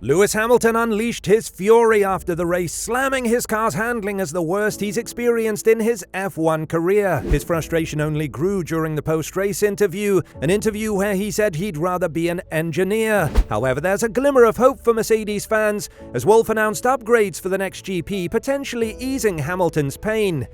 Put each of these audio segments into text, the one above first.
Lewis Hamilton unleashed his fury after the race, slamming his car's handling as the worst he's experienced in his F1 career. His frustration only grew during the post-race interview, an interview where he said he'd rather be an engineer. However, there's a glimmer of hope for Mercedes fans, as Wolff announced upgrades for the next GP, potentially easing Hamilton's pain.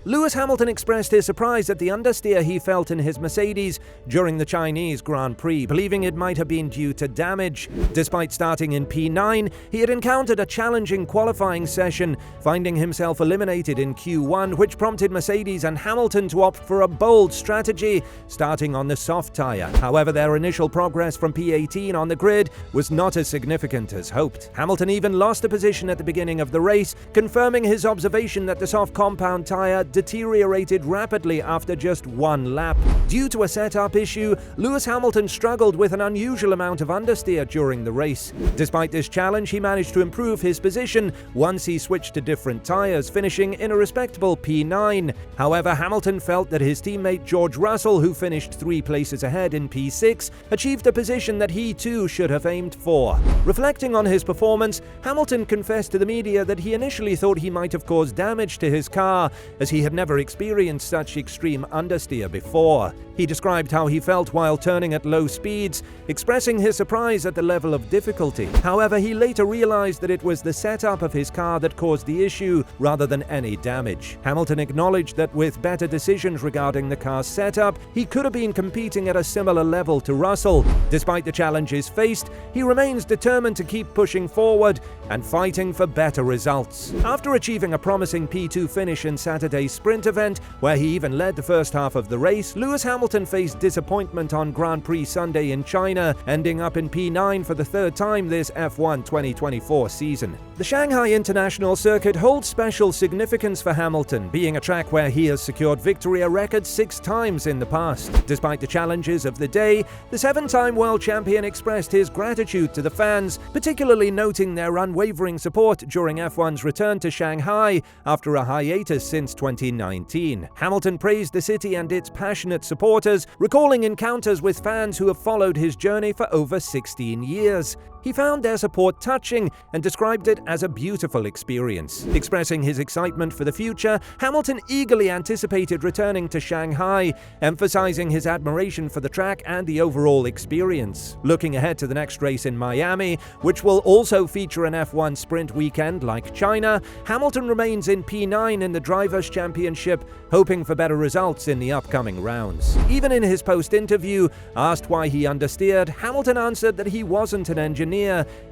Lewis Hamilton expressed his surprise at the understeer he felt in his Mercedes during the Chinese Grand Prix, believing it might have been due to damage. Despite starting in P9, he had encountered a challenging qualifying session, finding himself eliminated in Q1, which prompted Mercedes and Hamilton to opt for a bold strategy, starting on the soft tyre. However, their initial progress from P18 on the grid was not as significant as hoped. Hamilton even lost a position at the beginning of the race, confirming his observation that the soft compound tyre deteriorated rapidly after just one lap. Due to a setup issue, Lewis Hamilton struggled with an unusual amount of understeer during the race. Despite this challenge, he managed to improve his position once he switched to different tyres, finishing in a respectable P9. However, Hamilton felt that his teammate George Russell, who finished 3 places ahead in P6, achieved a position that he too should have aimed for. Reflecting on his performance, Hamilton confessed to the media that he initially thought he might have caused damage to his car, as he had never experienced such extreme understeer before. He described how he felt while turning at low speeds, expressing his surprise at the level of difficulty. However, he later realized that it was the setup of his car that caused the issue rather than any damage. Hamilton acknowledged that with better decisions regarding the car's setup, he could have been competing at a similar level to Russell. Despite the challenges faced, he remains determined to keep pushing forward and fighting for better results. After achieving a promising P2 finish in Saturday's sprint event, where he even led the first half of the race, Lewis Hamilton faced disappointment on Grand Prix Sunday in China, ending up in P9 for the third time this F1 2024 season. The Shanghai International Circuit holds special significance for Hamilton, being a track where he has secured victory a record 6 times in the past. Despite the challenges of the day, the 7-time world champion expressed his gratitude to the fans, particularly noting their unwavering support during F1's return to Shanghai after a hiatus since 2019. Hamilton praised the city and its passionate supporters, recalling encounters with fans who have followed his journey for over 16 years. He found their support touching and described it as a beautiful experience. Expressing his excitement for the future, Hamilton eagerly anticipated returning to Shanghai, emphasizing his admiration for the track and the overall experience. Looking ahead to the next race in Miami, which will also feature an F1 sprint weekend like China, Hamilton remains in P9 in the Drivers' Championship, hoping for better results in the upcoming rounds. Even in his post-interview, asked why he understeered, Hamilton answered that he wasn't an engineer,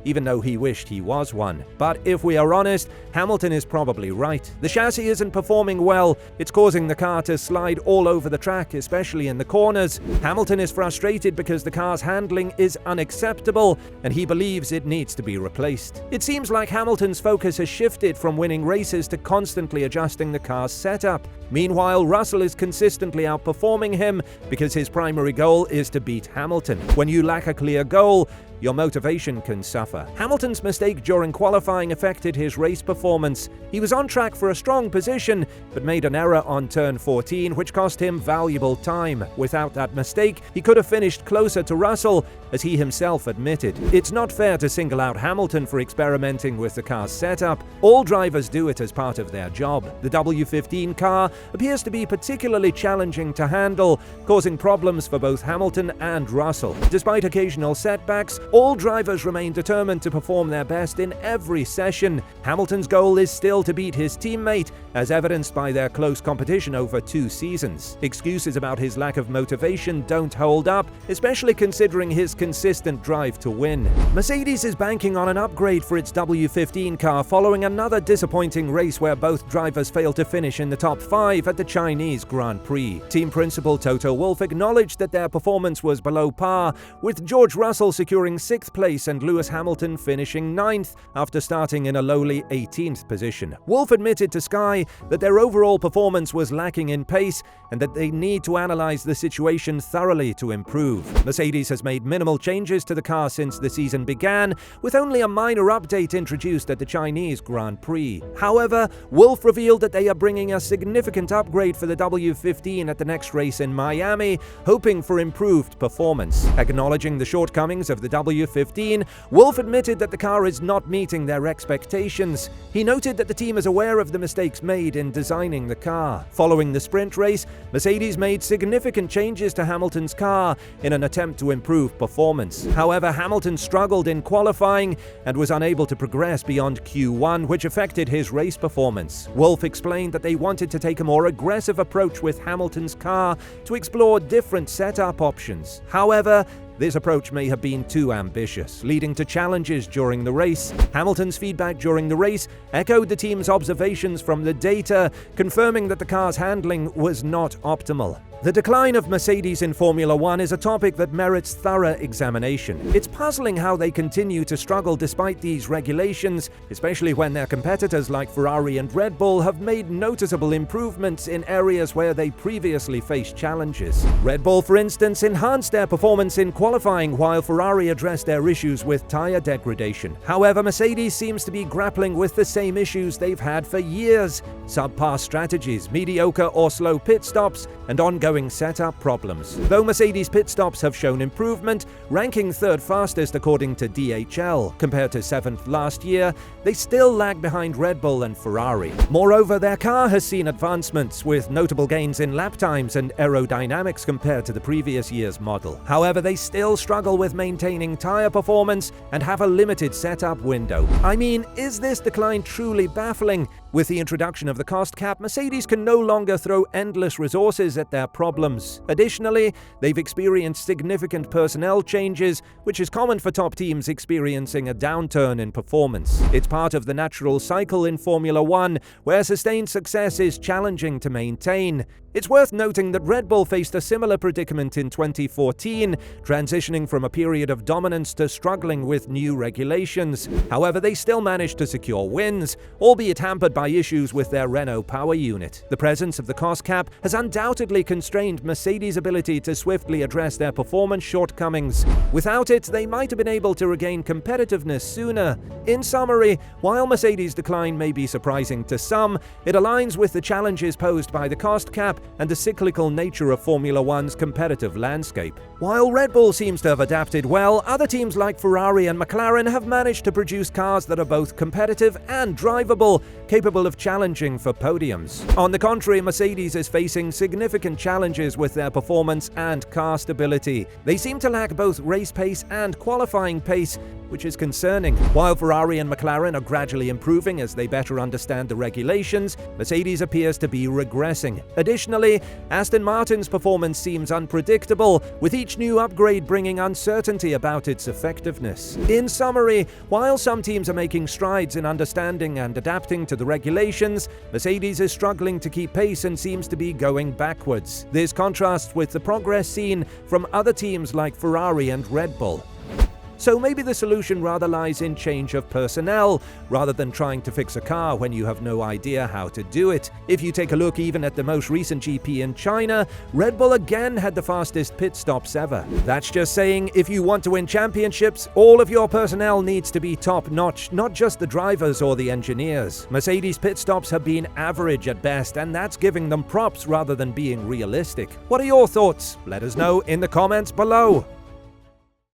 even though he wished he was one. But if we are honest, Hamilton is probably right. The chassis isn't performing well, it's causing the car to slide all over the track, especially in the corners. Hamilton is frustrated because the car's handling is unacceptable, and he believes it needs to be replaced. It seems like Hamilton's focus has shifted from winning races to constantly adjusting the car's setup. Meanwhile, Russell is consistently outperforming him because his primary goal is to beat Hamilton. When you lack a clear goal, your motivation can suffer. Hamilton's mistake during qualifying affected his race performance. He was on track for a strong position, but made an error on turn 14, which cost him valuable time. Without that mistake, he could have finished closer to Russell, as he himself admitted. It's not fair to single out Hamilton for experimenting with the car's setup. All drivers do it as part of their job. The W15 car appears to be particularly challenging to handle, causing problems for both Hamilton and Russell. Despite occasional setbacks, all drivers remain determined to perform their best in every session. Hamilton's goal is still to beat his teammate, as evidenced by their close competition over 2 seasons. Excuses about his lack of motivation don't hold up, especially considering his consistent drive to win. Mercedes is banking on an upgrade for its W15 car following another disappointing race where both drivers failed to finish in the top 5 at the Chinese Grand Prix. Team principal Toto Wolff acknowledged that their performance was below par, with George Russell securing 6th place and Lewis Hamilton finishing 9th after starting in a lowly 18th position. Wolff admitted to Sky that their overall performance was lacking in pace and that they need to analyze the situation thoroughly to improve. Mercedes has made minimal minimal changes to the car since the season began, with only a minor update introduced at the Chinese Grand Prix. However, Wolff revealed that they are bringing a significant upgrade for the W15 at the next race in Miami, hoping for improved performance. Acknowledging the shortcomings of the W15, Wolff admitted that the car is not meeting their expectations. He noted that the team is aware of the mistakes made in designing the car. Following the sprint race, Mercedes made significant changes to Hamilton's car in an attempt to improve performance. However, Hamilton struggled in qualifying and was unable to progress beyond Q1, which affected his race performance. Wolff explained that they wanted to take a more aggressive approach with Hamilton's car to explore different setup options. However, this approach may have been too ambitious, leading to challenges during the race. Hamilton's feedback during the race echoed the team's observations from the data, confirming that the car's handling was not optimal. The decline of Mercedes in Formula One is a topic that merits thorough examination. It's puzzling how they continue to struggle despite these regulations, especially when their competitors like Ferrari and Red Bull have made noticeable improvements in areas where they previously faced challenges. Red Bull, for instance, enhanced their performance in qualifying, while Ferrari addressed their issues with tyre degradation. However, Mercedes seems to be grappling with the same issues they've had for years: subpar strategies, mediocre or slow pit stops, and ongoing setup problems. Though Mercedes pit stops have shown improvement, ranking third fastest according to DHL, compared to 7th last year, they still lag behind Red Bull and Ferrari. Moreover, their car has seen advancements, with notable gains in lap times and aerodynamics compared to the previous year's model. However, they still struggle with maintaining tyre performance and have a limited setup window. I mean, is this decline truly baffling? With the introduction of the cost cap, Mercedes can no longer throw endless resources at their problems. Additionally, they've experienced significant personnel changes, which is common for top teams experiencing a downturn in performance. It's part of the natural cycle in Formula One, where sustained success is challenging to maintain. It's worth noting that Red Bull faced a similar predicament in 2014, transitioning from a period of dominance to struggling with new regulations. However, they still managed to secure wins, albeit hampered by issues with their Renault power unit. The presence of the cost cap has undoubtedly constrained Mercedes' ability to swiftly address their performance shortcomings. Without it, they might have been able to regain competitiveness sooner. In summary, while Mercedes' decline may be surprising to some, it aligns with the challenges posed by the cost cap and the cyclical nature of Formula One's competitive landscape. While Red Bull seems to have adapted well, other teams like Ferrari and McLaren have managed to produce cars that are both competitive and drivable, capable of challenging for podiums. On the contrary, Mercedes is facing significant challenges with their performance and car stability. They seem to lack both race pace and qualifying pace, which is concerning. While Ferrari and McLaren are gradually improving as they better understand the regulations, Mercedes appears to be regressing. Additionally, Aston Martin's performance seems unpredictable, with each new upgrade bringing uncertainty about its effectiveness. In summary, while some teams are making strides in understanding and adapting to the regulations, Mercedes is struggling to keep pace and seems to be going backwards. This contrasts with the progress seen from other teams like Ferrari and Red Bull. So maybe the solution rather lies in change of personnel, rather than trying to fix a car when you have no idea how to do it. If you take a look even at the most recent GP in China, Red Bull again had the fastest pit stops ever. That's just saying, if you want to win championships, all of your personnel needs to be top-notch, not just the drivers or the engineers. Mercedes' pit stops have been average at best, and that's giving them props rather than being realistic. What are your thoughts? Let us know in the comments below.